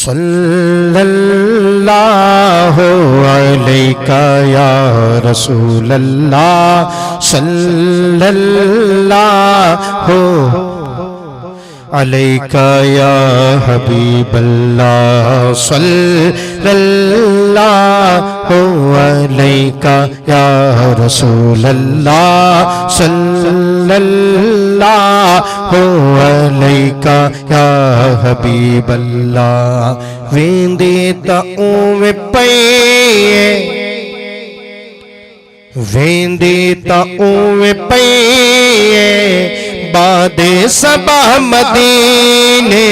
صلی اللہ علیکہ یا رسول اللہ صلی اللہ علیکہ یا حبیب اللہ صلی اللہ علیکہ یا رسول اللہ صلی اللہ علیکہ یا حبیب اللہ ویندی تا اوے پئیے ویندی تا اوے پئیے باد صبا مدینے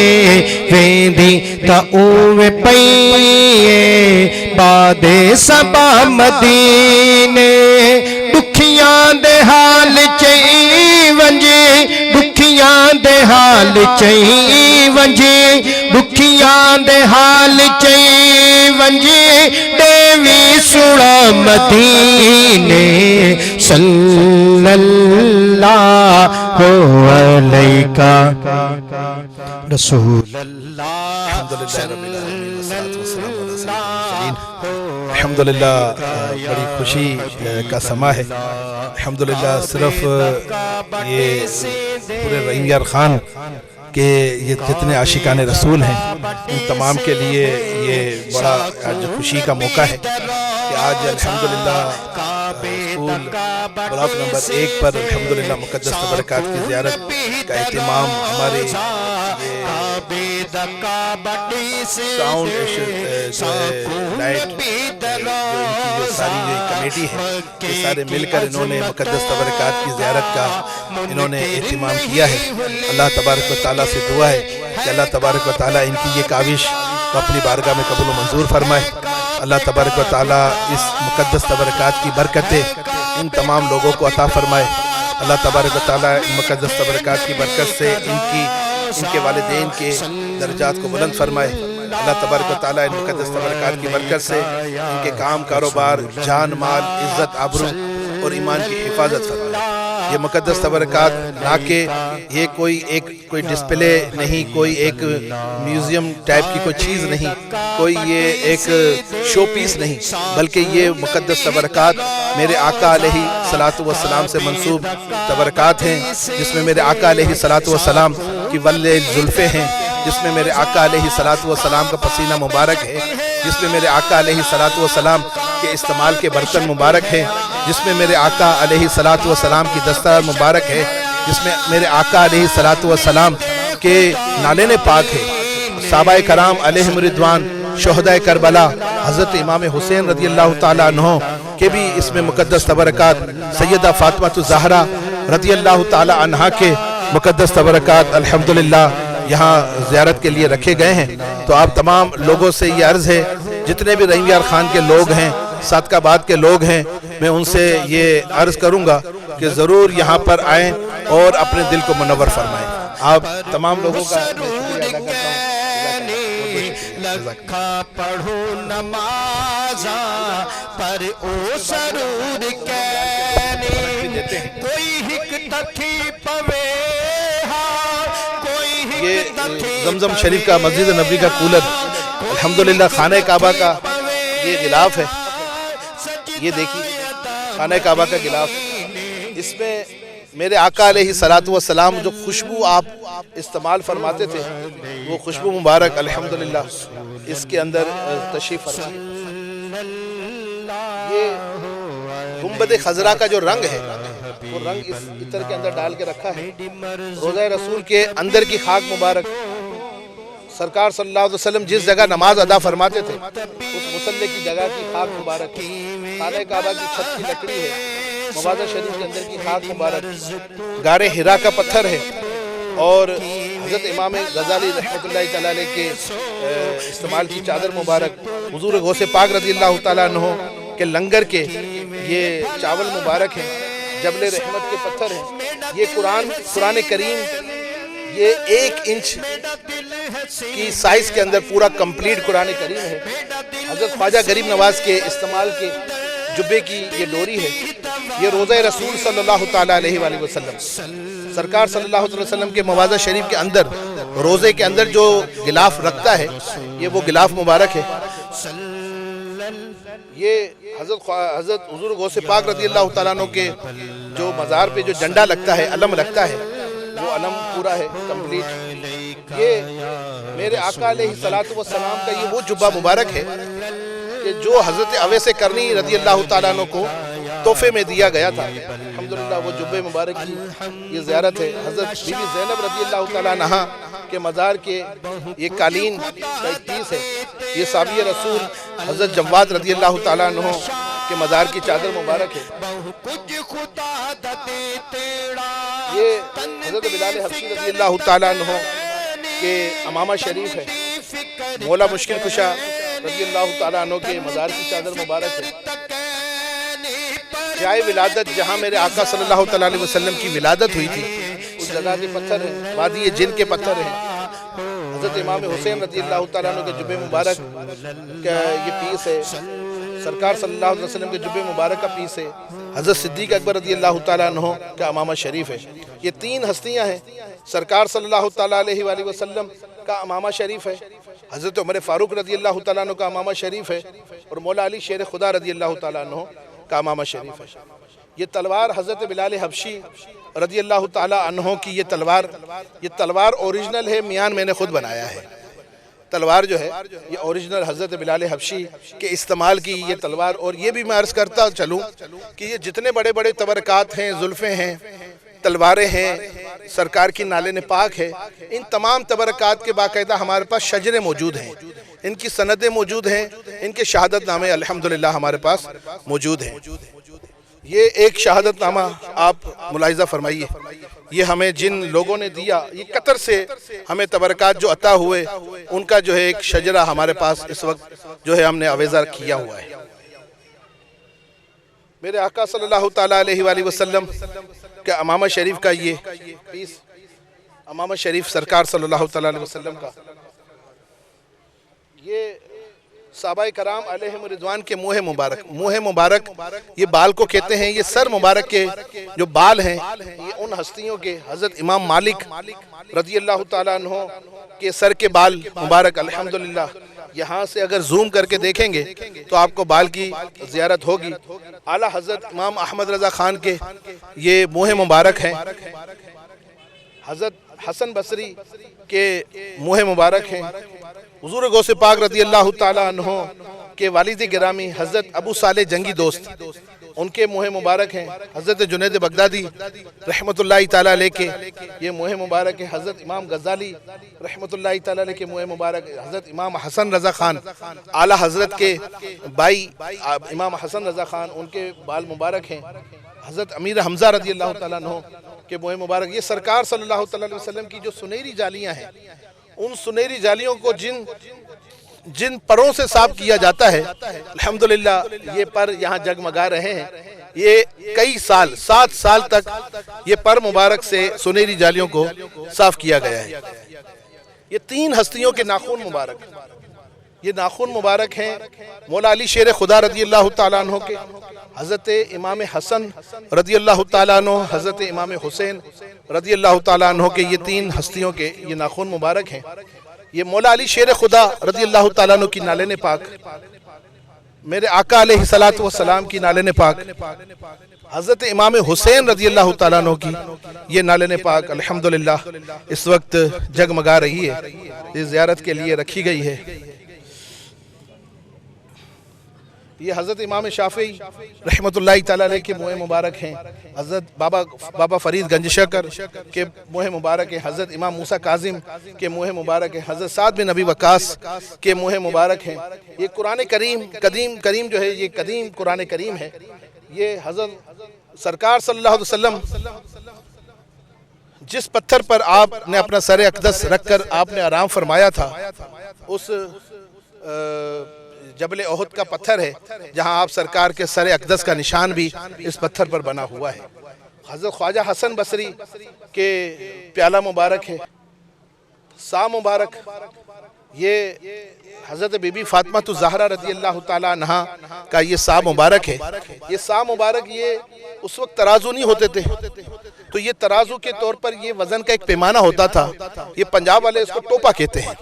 ویندی تا اوے پئیے باد صبا مدینے دکھیاں دے حال چئی ونجے دکھیاں دے حال چئی ونجے دکھیاں دے حال چئی ونجے دیوی سڑا مدینے صلی اللہ علیکہ رسول اللہ الحمدللہ بڑی خوشی کا سما ہے الحمدللہ صرف یہ پورے رحیم یار خان کہ یہ جتنے عاشقان رسول ہیں ان تمام کے لیے یہ بڑا آج خوشی کا موقع ہے کہ آج الحمدللہ رسول بلاک نمبر 1 پر الحمدللہ مقدس تبرکات کی زیارت کا اہتمام ہمارے ساؤنڈ لائٹ جو ساری جو کمیٹی ہے یہ سارے مل کر انہوں نے مقدس تبرکات کی زیارت کا انہوں نے اہتمام کیا ہے اللہ تبارک و تعالیٰ سے دعا ہے کہ اللہ تبارک و تعالیٰ ان کی یہ کاوش کو اپنی بارگاہ میں قبول و منظور فرمائے اللہ تبارک و تعالیٰ اس مقدس تبرکات کی برکتیں ان تمام لوگوں کو عطا فرمائے اللہ تبارک و تعالیٰ ان مقدس تبرکات کی برکت سے ان کے والدین کے درجات کو بلند فرمائے اللہ تبارک و تعالیٰ ان مقدس تبرکات کی برکت سے ان کے کام کاروبار جان مال عزت آبرو اور ایمان کی حفاظت فرمائے یہ مقدس تبرکات نہ کہ یہ کوئی ڈسپلے نہیں کوئی ایک میوزیم ٹائپ کی کوئی چیز نہیں کوئی یہ ایک شو پیس نہیں بلکہ یہ مقدس تبرکات میرے آقا علیہ الصلوۃ والسلام سے منسوب تبرکات ہیں جس میں میرے آقا علیہ الصلوۃ والسلام کی ولے زلفیں ہیں جس میں میرے آقا علیہ الصلوۃ والسلام کا پسینہ مبارک ہے جس میں میرے آقا علیہ الصلوۃ والسلام کے استعمال کے برتن مبارک ہیں جس میں میرے آقا علیہ الصلوۃ والسلام کی دستار مبارک ہے جس میں میرے آقا علیہ الصلوۃ والسلام کے نالین پاک ہے صحابہ کرام علیہم رضوان شہداء کربلا حضرت امام حسین رضی اللہ تعالیٰ عنہ کے بھی اس میں مقدس تبرکات سیدہ فاطمہ الزہرا رضی اللہ تعالیٰ عنہا کے مقدس تبرکات الحمدللہ یہاں زیارت کے لیے رکھے گئے ہیں تو آپ تمام لوگوں سے یہ عرض ہے جتنے بھی رحیم یار خان کے لوگ ہیں صادق آباد کے لوگ ہیں میں ان سے یہ عرض کروں گا کہ ضرور یہاں پر آئیں اور اپنے دل کو منور فرمائیں آپ تمام لوگوں کا شکریہ ادا کرتا ہوں لکھا پڑھو نمازاں پر او سرور کہنے کوئی ہک تتھی پوے یہ زمزم شریف کا مسجد نبوی کا کولر الحمدللہ خانہ کعبہ کا یہ غلاف ہے یہ دیکھیے خانہ کعبہ کا غلاف اس میں میرے آقا علیہ الصلوۃ والسلام جو خوشبو آپ استعمال فرماتے تھے وہ خوشبو مبارک الحمدللہ اس کے اندر تشریف فرما یہ گنبد خضرا کا جو رنگ ہے وہ رنگ اس عطر کے اندر ڈال کے رکھا ہے روضہ رسول کے اندر کی خاک مبارک سرکار صلی اللہ علیہ وسلم جس جگہ نماز ادا فرماتے تھے اس مصلی کی جگہ کی خاک مبارک خانہ کعبہ کی چھت کی لکڑی ہے مواضع شریف کے اندر کی خاک مبارک غار حرا کا پتھر ہے اور حضرت امام غزالی رحمۃ اللہ تعالیٰ علیہ کے استعمال کی چادر مبارک حضور غوث پاک رضی اللہ تعالیٰ عنہ کے لنگر کے یہ چاول مبارک ہیں جبل رحمت کے پتھر ہیں یہ قرآن کریم یہ 1 انچ کی سائز کے اندر پورا کمپلیٹ قرآن کریم ہے حضرت خواجہ غریب نواز کے استعمال کے جبے کی یہ ڈوری ہے، یہ روضہ رسول صلی اللہ تعالیٰ علیہ وآلہ وسلم، سرکار صلی اللہ علیہ وسلم کے مواضع شریف کے اندر روزے کے اندر جو غلاف رکھتا ہے یہ وہ غلاف مبارک ہے۔ یہ حضرت حضور غوث پاک رضی اللہ تعالیٰ عنہ کے جو مزار پہ جو جھنڈا لگتا ہے، علم لگتا ہے، وہ علم پورا ہے کمپلیٹ۔ یہ میرے آقا علیہ السلام کا یہ وہ جبہ مبارک ہے کہ جو حضرت اویس کرنی رضی اللہ تعالیٰ عنہ کو تحفے میں دیا گیا تھا۔ الحمدللہ وہ جبہ مبارک کی یہ زیارت ہے۔ حضرت بی بی زینب رضی اللہ تعالیٰ عنہ کے مزار کے یہ قالین کا ایک پیس ہے۔ یہ صحابی رسول حضرت جواد رضی اللہ تعالیٰ عنہ کے مزار کی چادر مبارک ہے۔ یہ حضرت بلال حبشی رضی اللہ تعالیٰ عنہ کے امامہ شریف ہے۔ مولا مشکل کشا رضی اللہ تعالیٰ عنہ کے مزار کی چادر مبارک ہے۔ جائے ولادت جہاں میرے آقا صلی اللہ تعالیٰ علیہ وسلم کی ولادت ہوئی تھی، اس جگہ کے پتھر ہیں، وادی جن کے پتھر ہیں۔ حضرت امام حسین رضی اللہ تعالیٰ عنہ کے جبے مبارک کا یہ پیس ہے۔ سرکار صلی اللہ علیہ وسلم کے جبے مبارک کا پیس ہے۔ حضرت صدیق اکبر رضی اللہ تعالیٰ عنہ کا امامہ شریف ہے۔ یہ تین ہستیاں ہیں۔ سرکار صلی اللہ تعالیٰ علیہ وآلہ وسلم کا امامہ شریف ہے، حضرت عمر فاروق رضی اللہ تعالیٰ عنہ کا امامہ شریف ہے، اور مولا علی شیر خدا رضی اللہ تعالیٰ عنہ کا امامہ شریف ہے۔ یہ تلوار حضرت بلال حبشی رضی اللہ تعالیٰ عنہ کی یہ تلوار اوریجنل ہے، میان میں نے خود بنایا ہے۔ تلوار جو ہے یہ اوریجنل حضرت بلال حبشی کے استعمال کی یہ تلوار، اور یہ بھی میں عرض کرتا چلوں کہ یہ جتنے بڑے بڑے تبرکات ہیں، زلفیں ہیں، تلواریں ہیں، سرکار کی نالین پاک ہے، ان تمام تبرکات کے باقاعدہ ہمارے پاس شجرے موجود ہیں، ان کی سندیں موجود ہیں، ان کے شہادت نامے الحمدللہ ہمارے پاس موجود ہیں۔ یہ ایک شہادت نامہ آپ ملاحظہ فرمائیے، یہ ہمیں جن لوگوں نے دیا، یہ قطر سے ہمیں تبرکات جو عطا ہوئے، ان کا جو ہے ایک شجرہ ہمارے پاس اس وقت جو ہے ہم نے آویزہ کیا ہوا ہے۔ میرے آقا صلی اللہ تعالیٰ علیہ وآلہ وسلم کہ امامہ شریف کا یہ پیس، امامہ شریف سرکار صلی اللہ تعالیٰ علیہ وسلم کا، یہ صحابہ کرام علیہم رضوان کے منہ مبارک یہ بال کو کہتے ہیں۔ یہ سر مبارک کے جو بال ہیں یہ ان ہستیوں کے حضرت امام مالک رضی اللہ تعالیٰ عنہ کے سر کے بال مبارک الحمدللہ یہاں سے اگر زوم کر کے دیکھیں گے تو آپ کو بال کی زیارت ہوگی۔ اعلیٰ حضرت امام احمد رضا خان کے یہ منہ مبارک ہیں، حضرت حسن بصری کے منہ مبارک ہیں، حضور غوث پاک رضی اللہ تعالیٰ عنہ کے والد گرامی حضرت ابو صالح جنگی دوست، ان کے منہ مبارک ہیں، حضرت جنید بغدادی رحمت اللہ تعالیٰ علیہ کے یہ منہ مبارک ہے، حضرت امام غزالی رحمت اللہ تعالیٰ علیہ کے منہ مبارک ہے، حضرت امام حسن رضا خان اعلیٰ حضرت کے بھائی امام حسن رضا خان ان کے بال مبارک ہیں، حضرت امیر حمزہ رضی اللہ تعالیٰ عنہ کے منہ مبارک۔ یہ سرکار صلی اللہ تعالیٰ علیہ وسلم کی جو سنہری جالیاں ہیں، ان سنہری جالیوں کو جن پروں سے صاف کیا جاتا ہے الحمدللہ یہ پر یہاں جگمگا رہے ہیں۔ یہ کئی سال 7 سال تک یہ پر مبارک سے سنہری جالیوں کو صاف کیا گیا ہے۔ یہ 3 ہستیوں کے ناخن مبارک، یہ ناخن مبارک ہیں مولا علی شیر خدا رضی اللہ تعالیٰ عنہ کے، حضرت امام حسن رضی اللہ تعالیٰ عنہ، حضرت امام حسین رضی اللہ تعالیٰ عنہ کے یہ 3 ہستیوں کے یہ ناخن مبارک ہیں۔ یہ مولا علی شیر خدا رضی اللہ تعالیٰ عنہ کی نالین پاک، میرے آقا علیہ السلام کی نالین پاک، حضرت امام حسین رضی اللہ تعالیٰ عنہ کی یہ نالین پاک الحمدللہ اس وقت جگمگا رہی ہے، یہ زیارت کے لیے رکھی گئی ہے۔ یہ حضرت امام شافعی رحمت اللہ تعالیٰ علیہ کے منہ مبارک ہیں، حضرت بابا فرید گنج شکر کے منہ مبارک ہیں، حضرت امام موسیٰ کاظم کے منہ مبارک ہیں، حضرت سعد بن نبی وقاص کے منہ مبارک ہیں۔ یہ قرآن کریم جو ہے یہ قدیم قرآن کریم ہے۔ یہ حضرت سرکار صلی اللہ علیہ وسلم جس پتھر پر آپ نے اپنا سر اقدس رکھ کر آپ نے آرام فرمایا تھا، اس جبل احد کا پتھر ہے جہاں آپ سرکار کے سر اقدس کا نشان بھی اس پتھر پر بنا ہوا ہے۔ حضرت خواجہ حسن بصری کے پیالہ مبارک ہے، سا مبارک، یہ حضرت بی بی فاطمہ الزہرا رضی اللہ تعالیٰ عنہا کا یہ سا مبارک ہے. یہ سا مبارک یہ اس وقت ترازو نہیں ہوتے تھے، تو یہ ترازو کے طور پر یہ وزن کا ایک پیمانہ ہوتا تھا. یہ پنجاب والے اس کو ٹوپا کہتے ہیں.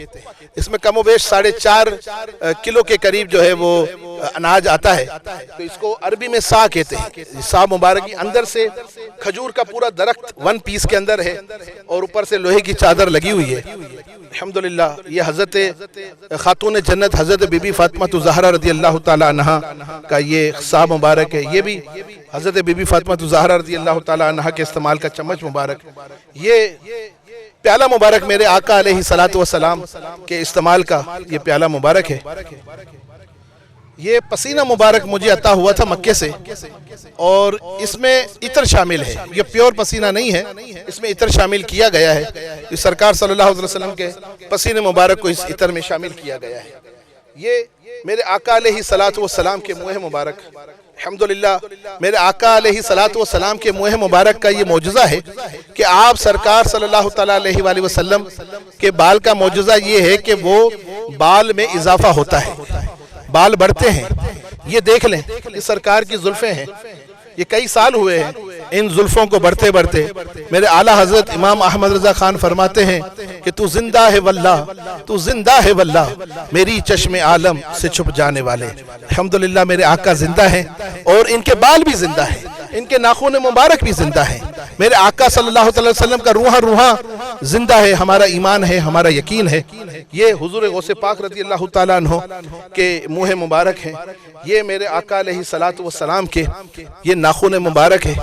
اس میں کم و بیش 4.5 کلو کے قریب جو ہے وہ اناج آتا ہے، تو اس کو عربی میں سا کہتے ہیں. سا مبارک اندر سے کھجور کا پورا درخت 1 پیس کے اندر ہے اور اوپر سے لوہے کی چادر لگی ہوئی ہے. الحمدللہ یہ حضرت خاتون جنت حضرت بی بی فاطمہ الزہرا رضی اللہ تعالیٰ عنہا کا یہ سا مبارک ہے. یہ بھی حضرت بی بی فاطمہ الزہرا رضی اللہ تعالیٰ عنہا کے استعمال کا چمچ مبارک. یہ پیالہ مبارک میرے آقا علیہ السلام کے استعمال کا یہ پیالہ مبارک ہے. یہ پسینہ مبارک مجھے عطا ہوا تھا مکے سے، اور اس میں عطر شامل ہے. یہ پیور پسینہ نہیں ہے، اس میں عطر شامل کیا گیا ہے. اس سرکار صلی اللہ علیہ وسلم کے پسینے مبارک کو اس عطر میں شامل کیا گیا ہے. یہ میرے آقا علیہ السلام کے منہ مبارک، الحمدللہ میرے آقا علیہ السلام کے منہ مبارک کا یہ معجزہ ہے کہ آپ سرکار صلی اللہ تعالیٰ علیہ وآلہ وسلم کے بال کا معجزہ یہ ہے کہ وہ بال میں اضافہ ہوتا ہے، بال بڑھتے ہیں. یہ دیکھ لیں، یہ سرکار کی زلفیں ہیں. یہ کئی سال ہوئے ہیں ان زلفوں کو بڑھتے بڑھتے. میرے اعلیٰ حضرت امام احمد رضا خان فرماتے ہیں کہ تو زندہ ہے واللہ، تو زندہ ہے واللہ، میری چشم عالم سے چھپ جانے والے. الحمدللہ میرے آقا زندہ ہیں، اور ان کے بال بھی زندہ ہیں، ان کے ناخن مبارک بھی زندہ ہیں. میرے آقا صلی اللہ علیہ وسلم کا روحاں زندہ ہے. ہمارا ایمان ہے، ہمارا یقین ہے. یہ حضور غوث پاک رضی اللہ تعالیٰ عنہ کے منہ مبارک ہیں. یہ میرے آقا علیہ السلام کے یہ ناخن مبارک ہے.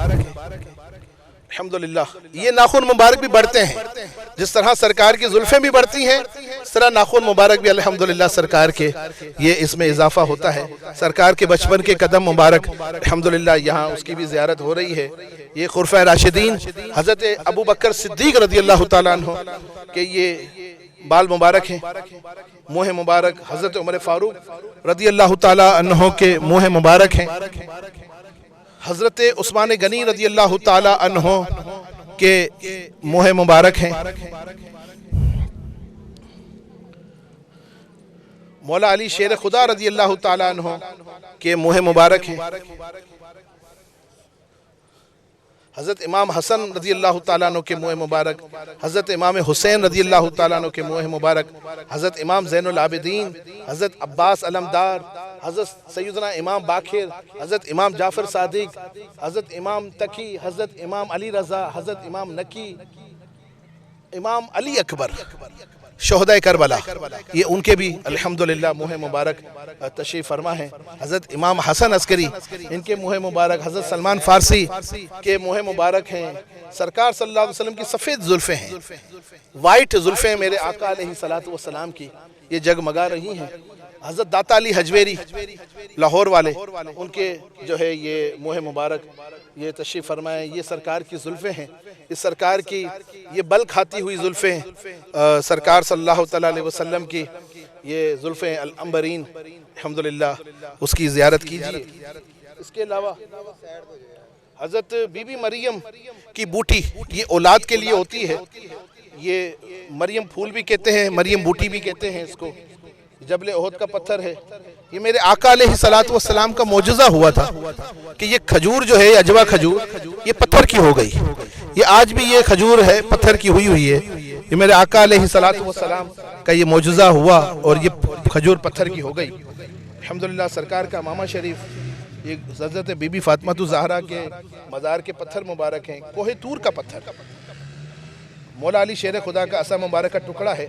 الحمدللہ یہ ناخن مبارک بھی بڑھتے ہیں. جس طرح سرکار کی زلفیں بھی بڑھتی ہیں، اس طرح ناخن مبارک بھی الحمدللہ سرکار کے یہ اس میں اضافہ ہوتا ہے. سرکار کے بچپن کے قدم مبارک الحمدللہ یہاں اس کی بھی زیارت ہو رہی ہے. یہ خلفائے راشدین حضرت ابو بکر صدیق رضی اللہ تعالیٰ عنہ کہ یہ بال مبارک ہیں. منہ مبارک حضرت عمر فاروق رضی اللہ تعالیٰ عنہ کے منہ مبارک ہیں. حضرت عثمان غنی رضی اللہ تعالیٰ عنہ کے منہ مبارک ہیں. مولا علی شیر خدا رضی اللہ تعالیٰ عنہ کے منہ مبارک ہیں. حضرت امام حسن رضی اللہ تعالیٰ عنہ کے منہ مبارک، حضرت امام حسین رضی اللہ تعالیٰ عنہ کے منہ مبارک، حضرت امام زین العابدین، حضرت عباس علمدار، حضرت سیدنا امام باقر، حضرت امام جعفر صادق، حضرت امام تقی، حضرت امام علی رضا، حضرت امام نقی، امام علی اکبر شہداء کربلا، یہ ان کے بھی الحمدللہ منہ مبارک تشریف فرما ہے. حضرت امام حسن عسکری ان کے منہ مبارک، حضرت سلمان فارسی کے منہ مبارک ہیں. سرکار صلی اللہ علیہ وسلم کی سفید زلفیں ہیں، وائٹ زلفیں میرے آقا علیہ السلام کی یہ جگمگا رہی ہیں. حضرت داتا علی حجویری لاہور والے، ان کے جو ہے یہ منہ مبارک یہ تشریف فرمائے. یہ سرکار کی زلفیں ہیں، اس سرکار کی یہ بل کھاتی ہوئی زلفیں سرکار صلی اللہ علیہ وسلم کی یہ زلفیں العنبرین، الحمدللہ اس کی زیارت کیجیے. اس کے علاوہ حضرت بی بی مریم کی بوٹی یہ اولاد کے لیے ہوتی ہے. یہ مریم پھول بھی کہتے ہیں، مریم بوٹی بھی کہتے ہیں اس کو. جبل احد کا پتھر ہے. یہ میرے آقا علیہ السلام کا معجزہ ہوا تھا کہ یہ کھجور جو ہے اجوا کھجور یہ پتھر کی ہو گئی. یہ آج بھی یہ کھجور ہے پتھر کی ہوئی ہے. یہ میرے آقا علیہ السلام کا یہ معجزہ ہوا اور یہ کھجور پتھر کی ہو گئی. الحمدللہ سرکار کا ماما شریف یہ حضرت بی بی فاطمہ الزہرا کے مزار کے پتھر مبارک ہیں. کوہ طور کا پتھر مولا علی شیر خدا کا عصا مبارک کا ٹکڑا ہے.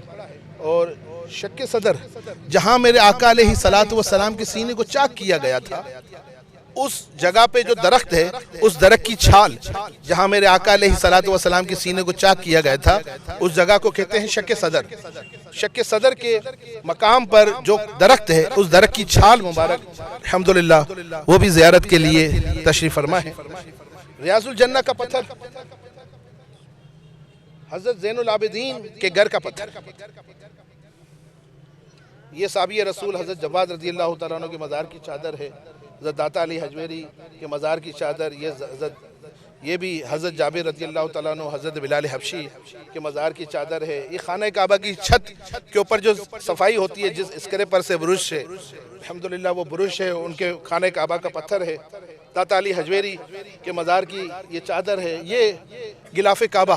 اور شک صدر جہاں میرے آقا علیہ السلام کے سینے کو چاک کیا گیا تھا، اس جگہ پہ جو درخت ہے اس درخت کی چھال جہاں میرے آقا علیہ السلام کے سینے کو چاک کیا گیا تھا اس جگہ کو کہتے ہیں شک صدر. شک صدر کے مقام پر جو درخت ہے اس درخت کی چھال مبارک الحمدللہ وہ بھی زیارت کے لیے تشریف فرما ہے. ریاض الجنہ کا پتھر حضرت زین العابدین کے گھر کا پتھر. یہ صحابی رسول حضرت جواد رضی اللہ تعالیٰ عنہ کے مزار کی چادر ہے. حضرت داتا علی حجویری کے مزار کی چادر. یہ حضرت یہ بھی حضرت جابر رضی اللہ تعالیٰ عنہ حضرت بلال حبشی کے مزار کی چادر ہے۔ یہ خانہ کعبہ کی چھت کے اوپر جو صفائی ہوتی ہے جس اسکرے پر سے برش ہے، الحمدللہ وہ برش ہے، ان کے خانہ کعبہ کا پتھر ہے۔ داتا علی حجویری کے مزار کی یہ چادر ہے۔ یہ غلاف کعبہ،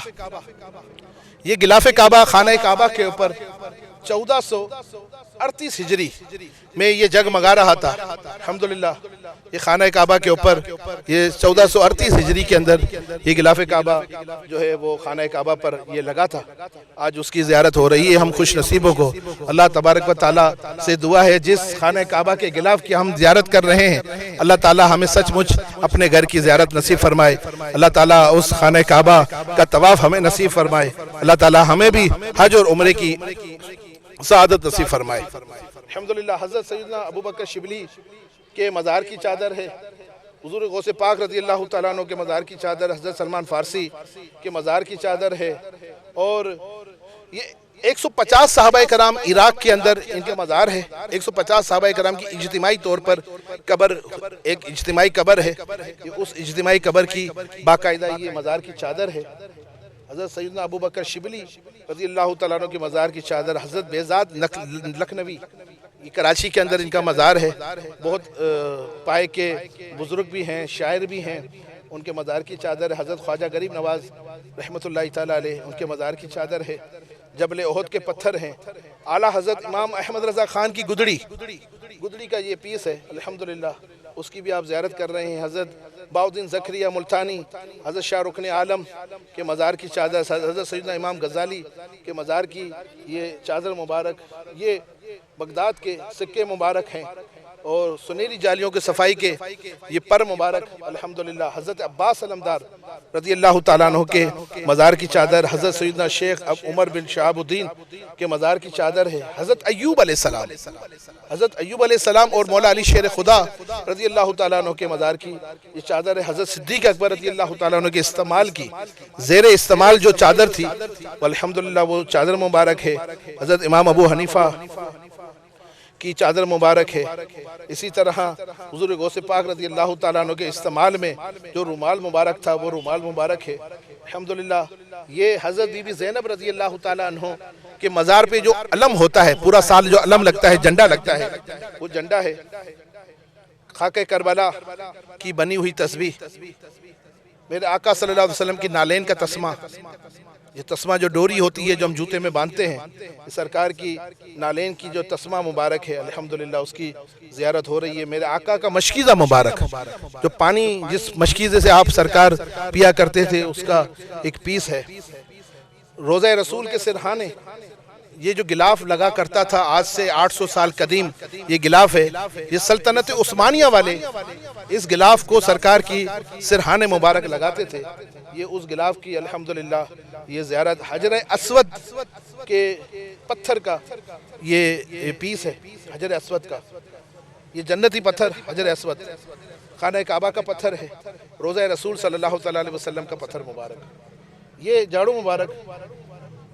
یہ غلاف کعبہ خانہ کعبہ کے اوپر 1438 ہجری میں یہ جگمگا رہا تھا۔ الحمدللہ یہ خانہ کعبہ کے اوپر یہ 1438 ہجری کے اندر یہ غلاف کعبہ جو ہے وہ خانہ کعبہ پر یہ لگا تھا۔ آج اس کی زیارت ہو رہی ہے۔ ہم خوش نصیبوں کو اللہ تبارک و تعالیٰ سے دعا ہے جس خانہ کعبہ کے غلاف کی ہم زیارت کر رہے ہیں، اللہ تعالیٰ ہمیں سچ مچ اپنے گھر کی زیارت نصیب فرمائے۔ اللہ تعالیٰ اس خانہ کعبہ کا طواف ہمیں نصیب فرمائے۔ اللہ تعالیٰ ہمیں بھی حج اور عمرے کی سعادت نصیب فرمائے۔ الحمدللہ حضرت سیدنا ابوبکر شبلی کے مزار کی چادر ہے۔ حضور غوث پاک رضی اللہ تعالیٰ عنہ کے مزار کی چادر، حضرت سلمان فارسی کے مزار کی چادر ہے، اور یہ 150 صحابہ کرام عراق کے اندر ان کے مزار ہے۔ 150 صحابہ کرام کی اجتماعی طور پر قبر، ایک اجتماعی قبر ہے، اس اجتماعی قبر کی باقاعدہ یہ مزار کی چادر ہے۔ حضرت سیدنا ابوبکر شبلی رضی اللہ تعالیٰ عنہ کے مزار کی چادر، حضرت بیزاد لکھنوی یہ کراچی کے اندر ان کا مزار ہے۔ بہت پائے کے بزرگ بھی ہیں، شاعر بھی ہیں، ان کے مزار کی چادر ہے۔ حضرت خواجہ غریب نواز رحمۃ اللہ تعالیٰ علیہ ان کے مزار کی چادر ہے۔ جبل احد کے پتھر ہیں۔ اعلیٰ حضرت امام احمد رضا خان کی گدڑی کا یہ پیس ہے، الحمدللہ اس کی بھی آپ زیارت کر رہے ہیں۔ حضرت باؤدین زکریہ ملتانی، حضرت شاہ رکن عالم کے مزار کی چادر، حضرت سیدنا امام غزالی کے مزار کی یہ چادر مبارک، یہ بغداد کے سکے مبارک ہیں، اور سنہری جالیوں کے صفائی کے یہ پر مبارک الحمدللہ۔ حضرت عباس علمدار رضی اللہ تعالیٰ عنہ کے مزار کی چادر، حضرت سیدنا شیخ عمر بن شہاب الدین کے مزار کی چادر ہے۔ حضرت ایوب علیہ السلام، حضرت ایوب علیہ السلام اور مولا علی شیر خدا رضی اللہ تعالیٰ عنہ کے مزار کی یہ چادر ہے۔ حضرت صدیق اکبر رضی اللہ تعالیٰ عنہ کے استعمال کی زیر استعمال جو چادر تھی الحمدللہ وہ چادر مبارک ہے۔ حضرت امام ابو حنیفہ کی چادر مبارک ہے۔ اسی طرح حضور غوث پاک رضی اللہ تعالیٰ عنہ کے استعمال میں جو رومال مبارک تھا وہ رومال مبارک ہے الحمدللہ۔ یہ حضرت بی بی زینب رضی اللہ تعالیٰ عنہ کے مزار پہ جو علم ہوتا ہے، پورا سال جو علم لگتا ہے، جھنڈا لگتا ہے، وہ جھنڈا ہے۔ خاک کربلا کی بنی ہوئی تسبیح، میرے آقا صلی اللہ علیہ وسلم کی نالین کا تسمہ، یہ تسمہ جو ڈوری ہوتی ہے جو ہم جوتے میں باندھتے ہیں، سرکار کی نالین کی جو تسمہ مبارک ہے الحمدللہ اس کی زیارت ہو رہی ہے۔ میرے آقا کا مشکیزہ مبارک، جو پانی جس مشکیزے سے آپ سرکار پیا کرتے تھے اس کا ایک پیس ہے۔ روضہ رسول کے سرہانے یہ جو غلاف لگا کرتا تھا آج سے 800 سال قدیم یہ غلاف ہے، یہ سلطنت عثمانیہ والے اس غلاف کو سرکار کی سرہانے مبارک لگاتے تھے۔ یہ اس غلاف کی الحمدللہ یہ زیارت، حجر اسود کے پتھر کا یہ پیس ہے، حجر اسود کا، یہ جنتی پتھر حجر اسود خانہ کعبہ کا پتھر ہے، روضہ رسول صلی اللہ علیہ وسلم کا پتھر مبارک۔ یہ جھاڑو مبارک،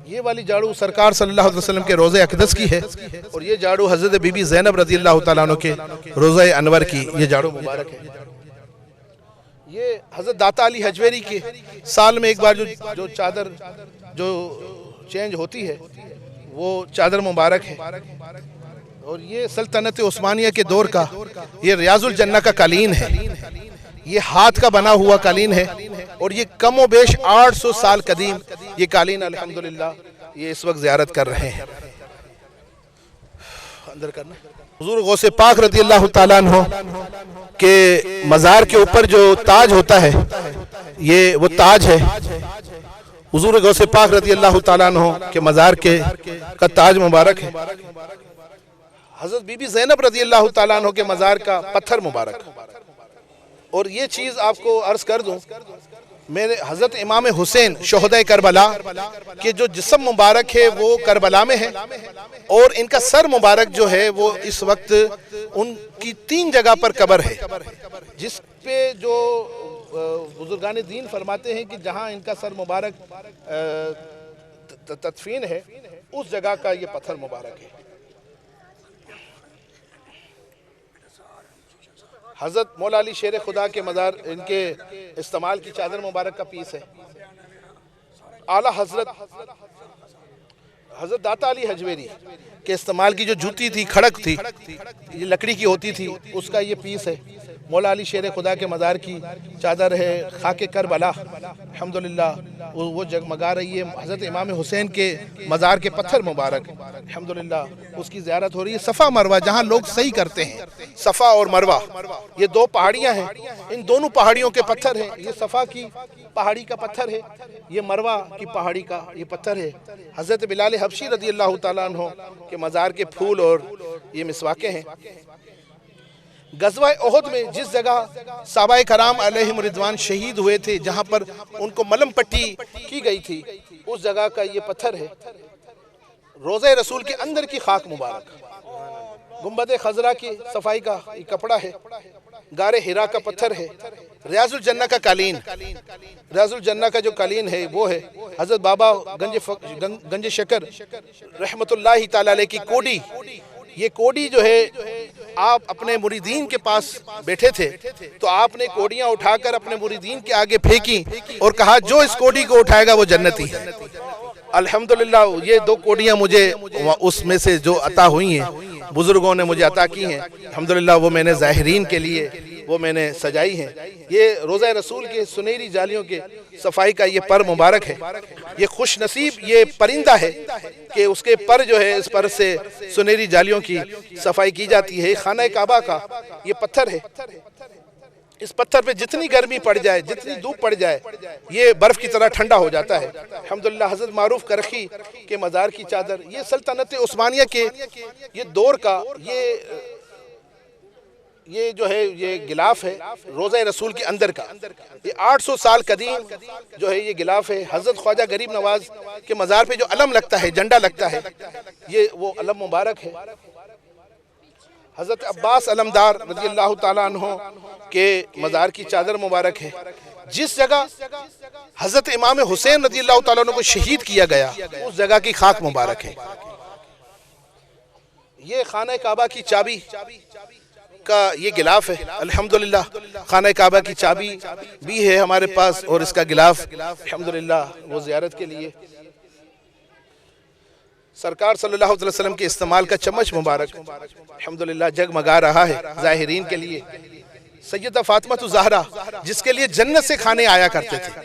یہ والی جھاڑو سرکار صلی اللہ علیہ وسلم کے روضہ اقدس کی ہے، اور یہ جھاڑو حضرت بی بی زینب رضی اللہ تعالیٰ عنہ کے روضہ انور کی یہ جھاڑو مبارک ہے۔ یہ حضرت داتا علی حجویری کے سال میں ایک بار جو چادر جو چینج ہوتی ہے وہ چادر مبارک ہے، اور یہ سلطنت عثمانیہ کے دور کا یہ ریاض الجنہ کا قالین ہے، یہ ہاتھ کا بنا ہوا قالین ہے، اور یہ کم و بیش 800 سال قدیم یہ قالین الحمدللہ یہ اس وقت زیارت کر رہے ہیں۔ اندر کرنا حضور غوث پاک رضی اللہ تعالیٰ عنہ کے مزار کے اوپر جو تاج ہوتا ہے یہ وہ تاج ہے۔ حضور غوث پاک رضی اللہ تعالیٰ عنہ کے مزار کا تاج مبارک ہے۔ حضرت بی بی زینب رضی اللہ تعالیٰ عنہ کے مزار کا پتھر مبارک، اور یہ چیز آپ کو عرض کر دوں، میرے حضرت امام حسین شہدائے کربلا کے جو جسم مبارک ہے وہ کربلا میں ہے، اور ان کا سر مبارک جو ہے وہ اس وقت ان کی 3 جگہ پر قبر ہے، جس پہ جو بزرگان دین فرماتے ہیں کہ جہاں ان کا سر مبارک تدفین ہے اس جگہ کا یہ پتھر مبارک ہے۔ حضرت مولا علی شیر خدا کے مزار ان کے استعمال کی چادر مبارک کا پیس ہے. اعلیٰ حضرت داتا علی حجویری کے استعمال کی جو جوتی تھی، کھڑک تھی، یہ لکڑی کی ہوتی تھی، اس کا یہ پیس ہے. مولا علی شیر خدا کے مزار کی چادر ہے، خاک کربلا الحمدللہ وہ جگمگا رہی ہے. حضرت امام حسین کے مزار کے پتھر مبارک الحمدللہ اس کی زیارت ہو رہی ہے. صفا مروہ جہاں لوگ صحیح کرتے ہیں، صفا اور مروہ یہ دو پہاڑیاں ہیں، ان دونوں پہاڑیوں کے پتھر ہیں. یہ صفا کی پہاڑی کا پتھر ہے، یہ مروہ کی پہاڑی کا یہ پتھر ہے. حضرت بلال حبشی رضی اللہ تعالیٰ عنہ کے مزار کے پھول اور یہ مسواکیں ہیں. غزوہ احد میں جس جگہ صحابہ کرام علیہم رضوان شہید ہوئے تھے، جہاں پر ان کو ملم پٹی کی گئی تھی، اس جگہ کا یہ پتھر ہے. روضہ رسول کے اندر کی خاک مبارک، گنبد خضرا کی صفائی کا یہ کپڑا ہے، غار حرا کا پتھر ہے، ریاض الجنہ کا قالین، ریاض الجنہ کا جو قالین ہے وہ ہے. حضرت بابا گنج شکر رحمت اللہ تعالی علیہ کی کوڈی، یہ کوڈی جو ہے آپ اپنے مریدین کے پاس بیٹھے تھے تو آپ نے کوڈیاں اٹھا کر اپنے مریدین کے آگے پھینکی اور کہا جو اس کوڈی کو اٹھائے گا وہ جنتی ہے. الحمدللہ یہ دو کوڈیاں مجھے اس میں سے جو عطا ہوئی ہیں بزرگوں نے مجھے عطا کی ہیں الحمدللہ، وہ میں نے ظاہرین کے لیے وہ میں نے سجائی ہیں. یہ روضہ رسول کے سنہری جالیوں کے صفائی کا یہ پر مبارک ہے. یہ خوش نصیب یہ پرندہ ہے کہ اس کے پر جو ہے اس پر سے سنہری جالیوں کی صفائی کی جاتی ہے. خانہ کعبہ کا یہ پتھر ہے، اس پتھر پہ جتنی گرمی پڑ جائے، جتنی دھوپ پڑ جائے، یہ برف کی طرح ٹھنڈا ہو جاتا ہے الحمدللہ. حضرت معروف کرخی کے مزار کی چادر، یہ سلطنت عثمانیہ کے یہ دور کا یہ جو ہے یہ غلاف ہے روضہ رسول کے اندر کا. یہ 800 سال قدیم جو ہے یہ غلاف ہے. حضرت خواجہ غریب نواز کے مزار پہ جو علم لگتا ہے، جھنڈا لگتا ہے، یہ وہ علم مبارک ہے. حضرت عباس علمدار رضی اللہ تعالیٰ عنہ کے مزار کی چادر مبارک ہے. جس جگہ حضرت امام حسین رضی اللہ تعالیٰ عنہ کو شہید کیا گیا اس جگہ کی خاک مبارک ہے. یہ خانہ کعبہ کی چابی کا یہ غلاف ہے الحمدللہ. خانہ کعبہ کی چابی بھی ہے ہمارے پاس اور اس کا غلاف الحمدللہ وہ زیارت کے لیے. سرکار صلی اللہ علیہ وسلم کے استعمال کا چمچ مبارک الحمدللہ جگمگا رہا ہے ظاہرین کے لیے. سیدہ فاطمہ زہرا جس کے لیے جنت سے کھانے آیا کرتے تھے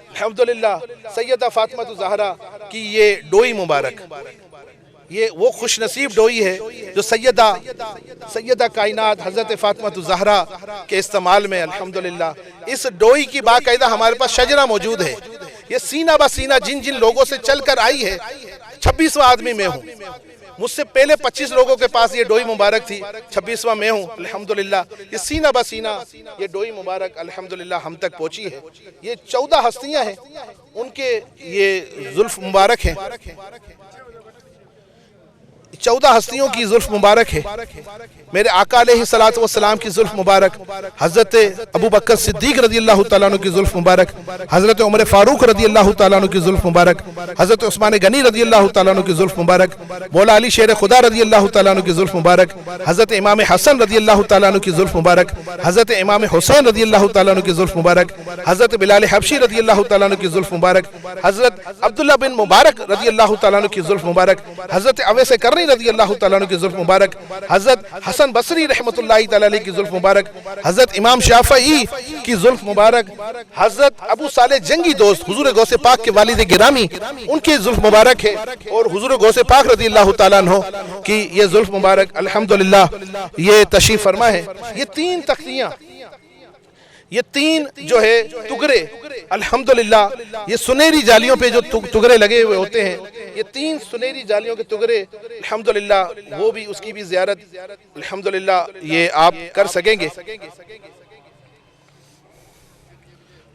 الحمدللہ، سیدہ فاطمہ زہرا کی یہ ڈوئی مبارک، یہ وہ خوش نصیب ڈوئی ہے جو سیدہ کائنات حضرت فاطمہ زہرا کے استعمال میں الحمدللہ. اس ڈوئی کی باقاعدہ ہمارے پاس شجرہ موجود ہے. یہ سینہ بہ سینہ جن لوگوں سے چل کر آئی ہے، 26واں آدمی میں ہوں. مجھ سے پہلے 25 لوگوں کے پاس یہ ڈوئی مبارک تھی، 26واں میں ہوں الحمدللہ. یہ سینہ بہ سینہ یہ ڈوئی مبارک الحمدللہ ہم تک پہنچی ہے. یہ 14 ہستیاں ہیں، ان کے یہ زلف مبارک ہیں، 14 ہستیوں کی زلف مبارک ہے. میرے آقا علیہ السلام کی زلف مبارک، حضرت ابو بکر صدیق رضی اللہ تعالیٰ عنہ کی زلف مبارک، حضرت عمر فاروق رضی اللہ تعالیٰ عنہ کی زلف مبارک، حضرت عثمان غنی رضی اللہ تعالیٰ عنہ کی زلف مبارک، مولا علی شیر خدا رضی اللہ تعالیٰ عنہ کی زلف مبارک، حضرت امام حسن رضی اللہ تعالیٰ عنہ کی زلف مبارک، حضرت امام حسین رضی اللہ تعالیٰ عنہ کی زلف مبارک، حضرت بلال حبشی رضی اللہ تعالیٰ عنہ کی زلف مبارک، حضرت عبداللہ بن مبارک رضی اللہ تعالیٰ عنہ کی زلف مبارک، حضرت اویس کرنی رضی اللہ تعالیٰ عنہ کی زلف مبارک، حضرت حسن بصری رحمت اللہ تعالیٰ علیہ کی زلف مبارک، حضرت امام شافعی کی زلف مبارک، حضرت ابو صالح جنگی دوست حضور غوث پاک کے والد گرامی ان کی زلف مبارک ہے، اور حضور غوث پاک رضی اللہ تعالیٰ عنہ کی یہ زلف مبارک الحمدللہ یہ تشریف فرما ہے. یہ 3 تختیاں، یہ 3 جو ہے ٹکڑے الحمدللہ یہ سنہری جالیوں پہ جو ٹکڑے لگے ہوئے ہوتے ہیں، یہ 3 سنہری جالیوں کے ٹکڑے الحمدللہ وہ بھی اس کی بھی زیارت الحمدللہ یہ آپ کر سکیں گے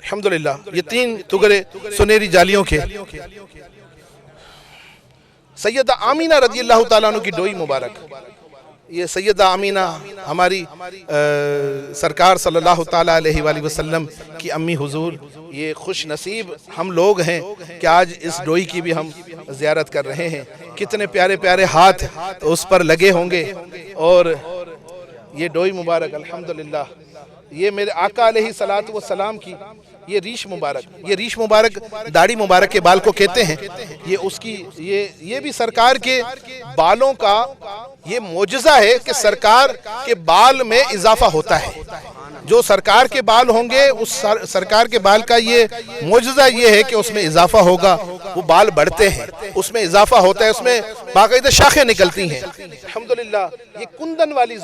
الحمدللہ. یہ 3 ٹکڑے سنہری جالیوں کے. سیدہ آمینہ رضی اللہ تعالیٰ عنہ کی ڈوئی مبارک، یہ سیدہ آمینہ ہماری سرکار صلی اللہ تعالیٰ علیہ وآلہ وسلم کی امی حضور، یہ خوش نصیب ہم لوگ ہیں کہ آج اس ڈوئی کی بھی ہم زیارت کر رہے ہیں. کتنے پیارے پیارے ہاتھ اس پر لگے ہوں گے اور یہ ڈوئی مبارک الحمدللہ، یہ میرے آقا علیہ الصلوۃ والسلام کی یہ ریش مبارک داڑھی مبارک کے بال کو کہتے ہیں، یہ اس کی یہ بھی سرکار کے بالوں کا یہ معجزہ ہے کہ سرکار کے بال میں اضافہ ہوتا ہے. جو سرکار کے بال ہوں گے اس سرکار کے بال کا یہ معجزہ یہ ہے کہ اس میں اضافہ ہوگا، وہ بال بڑھتے ہیں، اس میں اضافہ ہوتا ہے، اس میں باقاعدہ شاخیں نکلتی ہیں. الحمدللہ یہ کندن والی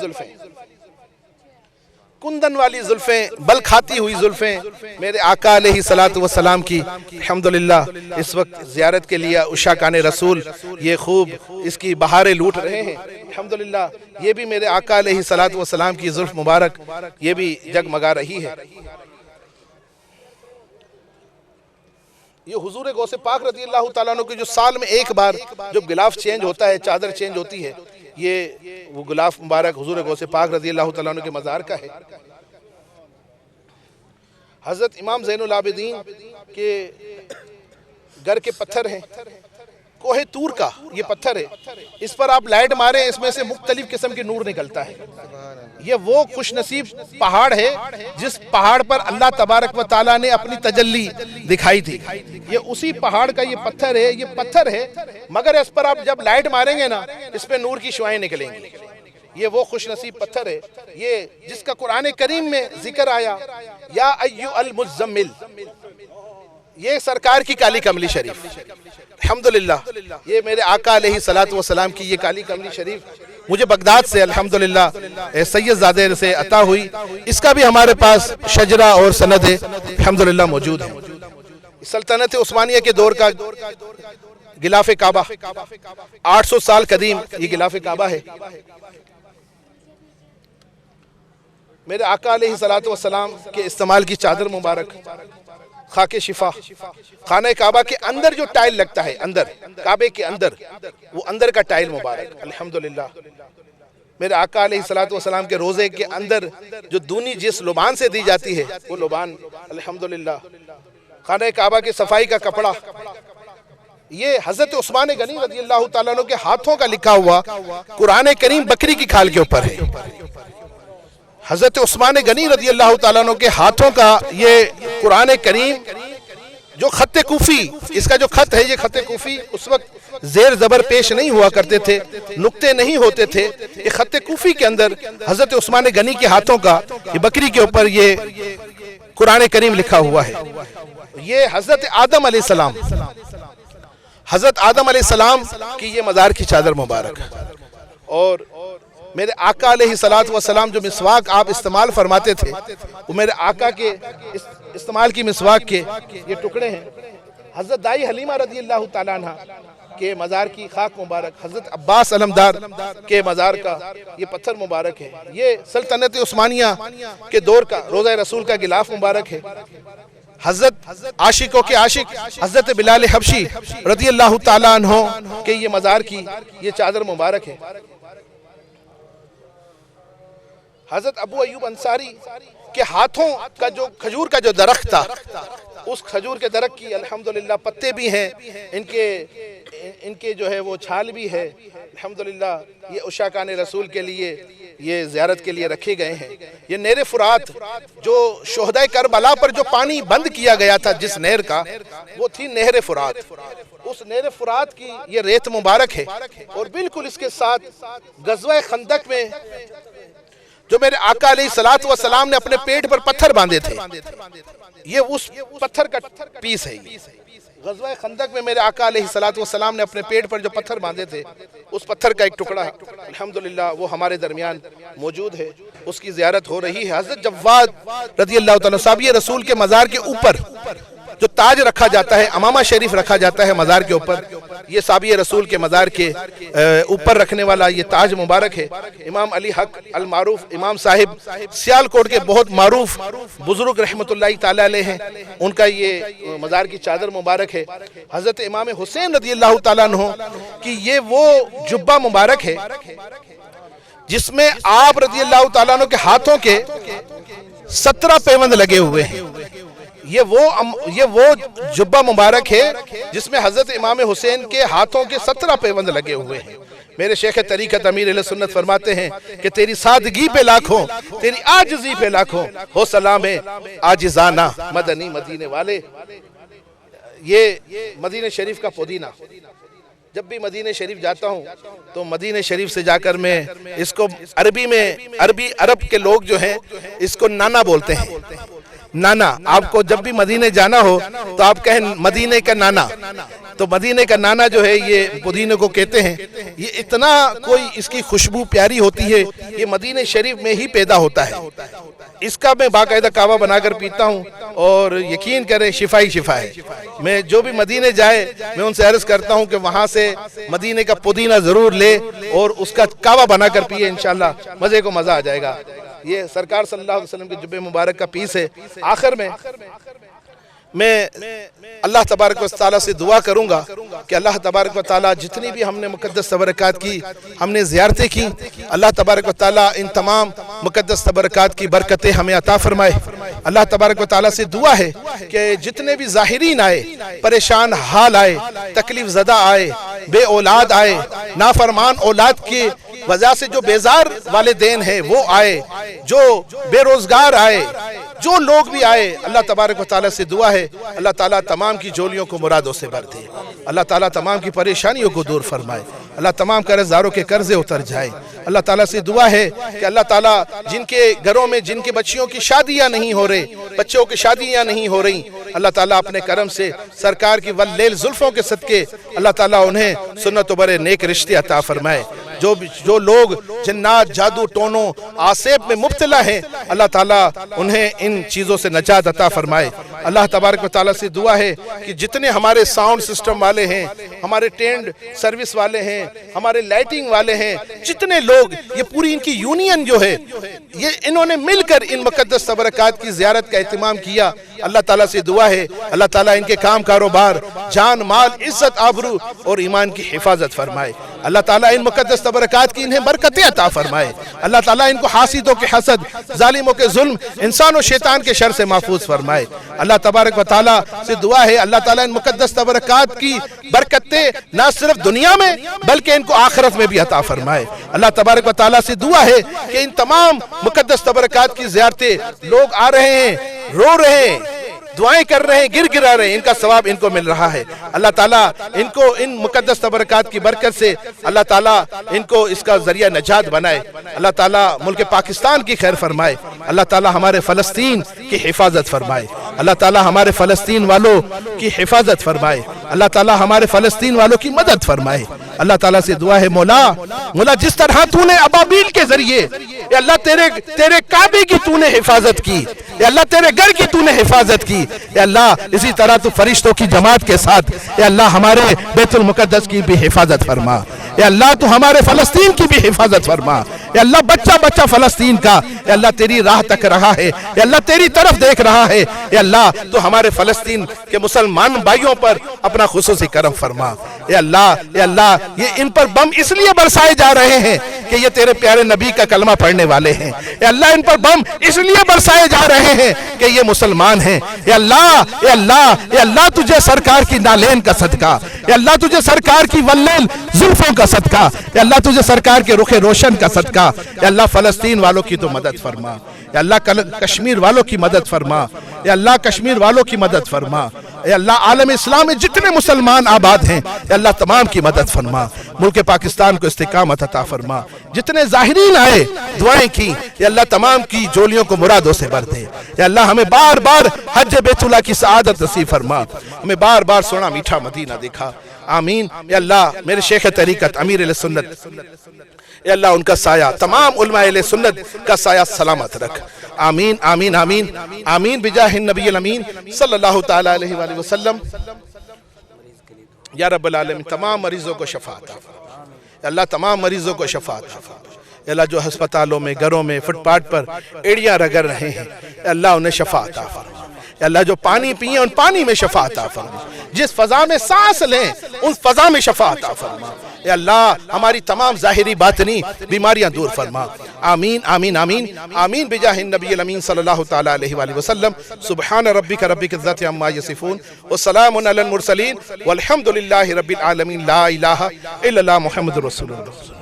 زلفیں بل کھاتی ہوئی زلفیں میرے آقا علیہ الصلوۃ والسلام کی الحمدللہ اس وقت زیارت کے لیے عشاقان رسول یہ خوب اس کی بہاریں لوٹ رہے ہیں. الحمدللہ یہ بھی میرے آقا علیہ الصلوۃ والسلام کی زلف مبارک یہ بھی جگمگا رہی ہے. یہ حضور غوث پاک رضی اللہ تعالیٰ عنہ کے جو سال میں ایک بار جو غلاف چینج ہوتا ہے، چادر چینج ہوتی ہے، یہ وہ غلاف مبارک حضور غوث پاک رضی اللہ تعالیٰ عنہ کے مزار کا ہے. حضرت امام زین العابدین کے گھر کے پتھر ہیں، کوہ طور کا یہ پتھر ہے، اس پر آپ لائٹ ماریں اس میں سے مختلف قسم کے نور نکلتا ہے. یہ وہ خوش نصیب پہاڑ ہے جس پہاڑ پر اللہ تبارک و تعالیٰ نے اپنی تجلی دکھائی تھی. یہ اسی پہاڑ کا یہ پتھر ہے مگر اس پر آپ جب لائٹ ماریں گے نا اس پہ نور کی شعائیں نکلیں گی. یہ وہ خوش نصیب پتھر ہے یہ جس کا قرآن کریم میں ذکر آیا، یا ایھا المزمل، یہ سرکار کی کالی کملی شریف. الحمدللہ یہ میرے آقا علیہ الصلوۃ والسلام کی یہ کالی کملی شریف مجھے بغداد سے الحمدللہ سید زادے سے عطا ہوئی. اس کا بھی ہمارے پاس شجرہ اور سند الحمدللہ موجود ہے. سلطنت عثمانیہ کے دور کا غلاف کعبہ 800 سال قدیم یہ غلاف کعبہ ہے. میرے آقا علیہ الصلوۃ والسلام کے استعمال کی چادر مبارک خاک شفا، خانہ کعبہ کے اندر جو ٹائل لگتا ہے، کعبے کے اندر وہ اندر کا ٹائل مبارک الحمدللہ. میرے آقا علیہ الصلوۃ والسلام کے روزے کے اندر جو دونی جس لبان سے دی جاتی ہے وہ لبان الحمدللہ. خانہ کعبہ کے صفائی کا کپڑا یہ حضرت عثمان غنی رضی اللہ تعالیٰ عنہ کے ہاتھوں کا لکھا ہوا قرآن کریم بکری کی کھال کے اوپر ہے. حضرت عثمان غنی رضی اللہ تعالیٰ عنہ کے ہاتھوں کا یہ قرآن کریم جو خط کوفی، اس کا جو خط ہے یہ خط کوفی، اس وقت زیر زبر پیش نہیں ہوا کرتے تھے، نقطے نہیں ہوتے تھے. یہ خط کوفی کے اندر حضرت عثمان غنی کے ہاتھوں کا یہ بکری کے اوپر یہ قرآن کریم لکھا ہوا ہے. یہ حضرت آدم علیہ السلام کی یہ مزار کی چادر مبارک. اور میرے آقا علیہ الصلوۃ والسلام جو مسواک آپ استعمال فرماتے تھے وہ میرے آقا کے استعمال کی مسواک کے یہ ٹکڑے ہیں. حضرت دائی حلیمہ رضی اللہ تعالیٰ عنہ کے مزار کی خاک مبارک، حضرت عباس علمدار کے مزار کا یہ پتھر مبارک ہے. یہ سلطنت عثمانیہ کے دور کا روضہ رسول کا غلاف مبارک ہے. حضرت عاشقوں کے عاشق حضرت بلال حبشی رضی اللہ تعالیٰ عنہ کے یہ مزار کی یہ چادر مبارک ہے. حضرت ابو ایوب انصاری کے ہاتھوں کا جو کھجور کا جو درخت تھا اس کھجور کے درخت کی الحمدللہ پتے بھی ہیں، ان کے جو ہے وہ چھال بھی ہے الحمدللہ. یہ عشاقان رسول کے لیے یہ زیارت کے لیے رکھے گئے ہیں. یہ نہر فرات جو شہدائے کربلا پر جو پانی بند کیا گیا تھا جس نہر کا وہ تھی نہر فرات. اس نہر فرات کی یہ ریت مبارک ہے. اور بالکل اس کے ساتھ غزوہ خندق میں جو میرے آقا علیہ الصلوۃ والسلام نے اپنے پیٹ پر پتھر باندھے تھے یہ اس پتھر کا پیس ہے. غزوہ خندق میں میرے آقا علیہ الصلوۃ والسلام نے اپنے پیٹ پر جو پتھر باندھے تھے اس پتھر کا ایک ٹکڑا الحمدللہ وہ ہمارے درمیان موجود ہے. اس کی زیارت ہو رہی ہے. حضرت جواد رضی اللہ تعالیٰ صحابی رسول کے مزار کے اوپر جو تاج رکھا جاتا ہے، امامہ شریف رکھا جاتا ہے مزار کے اوپر، یہ صحابی رسول کے مزار کے اوپر رکھنے والا یہ تاج مبارک ہے. امام علی حق المعروف امام صاحب سیالکوٹ کے بہت معروف بزرگ رحمت اللہ تعالیٰ علیہ ہیں، ان کا یہ مزار کی چادر مبارک ہے. حضرت امام حسین رضی اللہ تعالیٰ عنہ کی یہ وہ جبہ مبارک ہے جس میں آپ رضی اللہ تعالیٰ عنہ کے ہاتھوں کے 17 پیوند لگے ہوئے ہیں. یہ وہ جبہ مبارک ہے جس میں حضرت امام حسین کے ہاتھوں کے 17 پیوند لگے ہوئے ہیں. میرے شیخ طریقت امیر اہل سنت فرماتے ہیں کہ تیری سادگی پہ لاکھوں، تیری عاجزی پہ لاکھوں ہو سلام ہے عاجزانہ مدنی مدینے والے۔ یہ مدینہ شریف کا پودینہ، جب بھی مدینہ شریف جاتا ہوں تو مدینہ شریف سے جا کر میں اس کو عرب کے لوگ جو ہیں اس کو نانا بولتے ہیں۔ نانا، آپ کو جب بھی مدینہ جانا ہو تو آپ کہیں مدینہ کا نانا، تو مدینہ کا نانا جو ہے یہ پودینے کو کہتے ہیں۔ یہ اتنا کوئی اس کی خوشبو پیاری ہوتی ہے، یہ مدینہ شریف میں ہی پیدا ہوتا ہے۔ اس کا میں باقاعدہ کعوہ بنا کر پیتا ہوں اور یقین کریں شفا ہی شفا ہے۔ میں جو بھی مدینہ جائے میں ان سے عرض کرتا ہوں کہ وہاں سے مدینہ کا پودینہ ضرور لے اور اس کا کعوہ بنا کر پیے، انشاءاللہ مزے کو مزہ آ جائے گا۔ یہ سرکار صلی اللہ علیہ وسلم کے جبے مبارک کا پیس ہے۔ آخر میں اللہ تبارک و تعالیٰ سے دعا کروں گا کہ اللہ تبارک و تعالیٰ جتنی بھی ہم نے مقدس تبرکات کی، ہم نے زیارتیں کی، اللہ تبارک و تعالیٰ ان تمام مقدس تبرکات کی برکتیں ہمیں عطا فرمائے۔ اللہ تبارک و تعالیٰ سے دعا ہے کہ جتنے بھی ظاہرین آئے، پریشان حال آئے، تکلیف زدہ آئے، بے اولاد آئے، نافرمان اولاد کی وجہ سے جو بیزار والدین ہیں وہ آئے، جو بے روزگار آئے، جو لوگ بھی آئے، اللہ تبارک و تعالیٰ سے دعا ہے اللہ تعالیٰ تمام کی جولیوں کو مرادوں سے بھر دے، اللہ تعالیٰ تمام کی پریشانیوں کو دور فرمائے، اللہ تمام قرض داروں کے قرضے اتر جائے۔ اللہ تعالیٰ سے دعا ہے کہ اللہ تعالیٰ جن کے گھروں میں جن کے بچیوں کی شادیاں نہیں ہو رہی، بچوں کی شادیاں نہیں ہو رہی، اللہ تعالیٰ اپنے کرم سے سرکار کی واللیل زلفوں کے صدقے اللہ تعالیٰ انہیں سنت و برے نیک رشتے عطا فرمائے۔ جو لوگ جنات، جادو، ٹونوں، آسیب میں مبتلا ہیں، اللہ تعالیٰ انہیں ان چیزوں سے نجات عطا فرمائے۔ اللہ تبارک و تعالیٰ سے دعا ہے کہ جتنے ہمارے ساؤنڈ سسٹم والے ہیں، ہمارے ٹینڈ سروس والے ہیں، ہمارے لائٹنگ والے ہیں، جتنے لوگ یہ پوری ان کی یونین جو ہے، یہ انہوں نے مل کر ان مقدس تبرکات کی زیارت کا اہتمام کیا۔ اللہ تعالیٰ سے دعا ہے اللہ تعالیٰ ان کے کام کاروبار، جان مال، عزت آبرو اور ایمان کی حفاظت فرمائے۔ اللہ تعالیٰ ان مقدس تبرکات کی انہیں برکتیں عطا فرمائے۔ اللہ تعالیٰ ان کو حاسدوں کے حسد، ظالموں کے ظلم، انسان و شیطان کے شر سے محفوظ فرمائے۔ اللہ تبارک و تعالیٰ سے دعا ہے اللہ تعالیٰ ان مقدس تبرکات کی برکتیں نہ صرف دنیا میں بلکہ ان کو آخرت میں بھی عطا فرمائے۔ اللہ تبارک و تعالیٰ سے دعا ہے کہ ان تمام مقدس تبرکات کی زیارتیں لوگ آ رہے ہیں، رو رہے ہیں، دعائیں کر رہے ہیں، گر گرا رہے ہیں، ان کا ثواب ان کو مل رہا ہے۔ اللہ تعالیٰ ان کو ان مقدس تبرکات کی برکت سے اللہ تعالیٰ ان کو اس کا ذریعہ نجات بنائے۔ اللہ تعالیٰ ملک پاکستان کی خیر فرمائے۔ اللہ تعالیٰ ہمارے فلسطین کی حفاظت فرمائے۔ اللہ تعالیٰ ہمارے فلسطین والوں کی حفاظت فرمائے۔ اللہ تعالیٰ ہمارے فلسطین والوں کی مدد فرمائے۔ اللہ تعالیٰ سے دعا ہے مولا جس طرح تو نے ابابیل کے ذریعے یا اللہ تیرے کعبے کی تو نے حفاظت کی، یا اللہ تیرے گھر کی تو نے حفاظت کی، یا اللہ اسی طرح تو فرشتوں کی جماعت کے ساتھ یا اللہ ہمارے بیت المقدس کی بھی حفاظت فرما، یا اللہ تو ہمارے فلسطین کی بھی حفاظت فرما، یا اللہ بچہ فلسطین کا یا اللہ تیری راہ تک رہا ہے، یا اللہ تیری طرف دیکھ رہا ہے، یا اللہ تو ہمارے فلسطین کے مسلمان بھائیوں پر اپنا خصوصی کرم فرما۔ یا اللہ یہ ان پر بم اس لیے برسائے جا رہے ہیں کہ یہ تیرے پیارے نبی کا کلمہ پڑھنے والے ہیں، یا اللہ ان پر بم اس لیے برسائے جا رہے ہیں کہ یہ مسلمان ہیں۔ یا اللہ تجھے سرکار کی نالین کا صدقہ، یا اللہ تجھے سرکار کی واللیل زلفوں کا صدقہ، یا اللہ تجھے سرکار کے رخ روشن کا صدقہ، یا اللہ فلسطین والوں کی تو مدد فرما، یا اللہ کشمیر والوں کی مدد فرما، یا اللہ کشمیر والوں کی مدد فرما، یا اللہ عالم اسلام میں جتنے مسلمان آباد ہیں یا اللہ تمام کی مدد فرما، ملک پاکستان کو استقامت عطا فرما۔ جتنے ظاہرین آئے دعائیں کی یا اللہ تمام کی جولیوں کو مرادوں سے بھر دے، یا اللہ ہمیں بار بار حج بیت اللہ کی سعادت نصیب فرما، ہمیں بار بار سونا میٹھا مدینہ دکھا، آمین۔ یا اللہ میرے شیخ طریقت امیر اہل سنت، یا اللہ ان کا سایہ تمام علماء اہل سنت کا سایہ سلامت رکھ، آمین آمین آمین آمین بجاہ النبی الامین صلی اللہ تعالیٰ علیہ وآلہ وسلم۔ یا رب العالمین تمام مریضوں کو شفا عطا فرما، یا اللہ تمام مریضوں کو شفا عطا فرما، یا اللہ جو ہسپتالوں میں، گھروں میں، فٹ پاتھ پر ایڑیاں رگڑ رہے ہیں یا اللہ انہیں شفا عطا فرما، یا اللہ جو پانی پئیں ان پانی میں شفا عطا فرما، جس فضا میں سانس لیں ان فضا میں شفا عطا فرما، یا اللہ ہماری تمام ظاہری باطنی بیماریاں دور فرما۔ آمین آمین آمین آمین بجاہ النبی الامین صلی اللہ تعالی علیہ وآلہ وسلم. سبحان ربک رب العزت عما یصفون والسلام علی المرسلین والحمد للہ رب العالمین. لا الہ الا اللہ محمد رسول اللہ.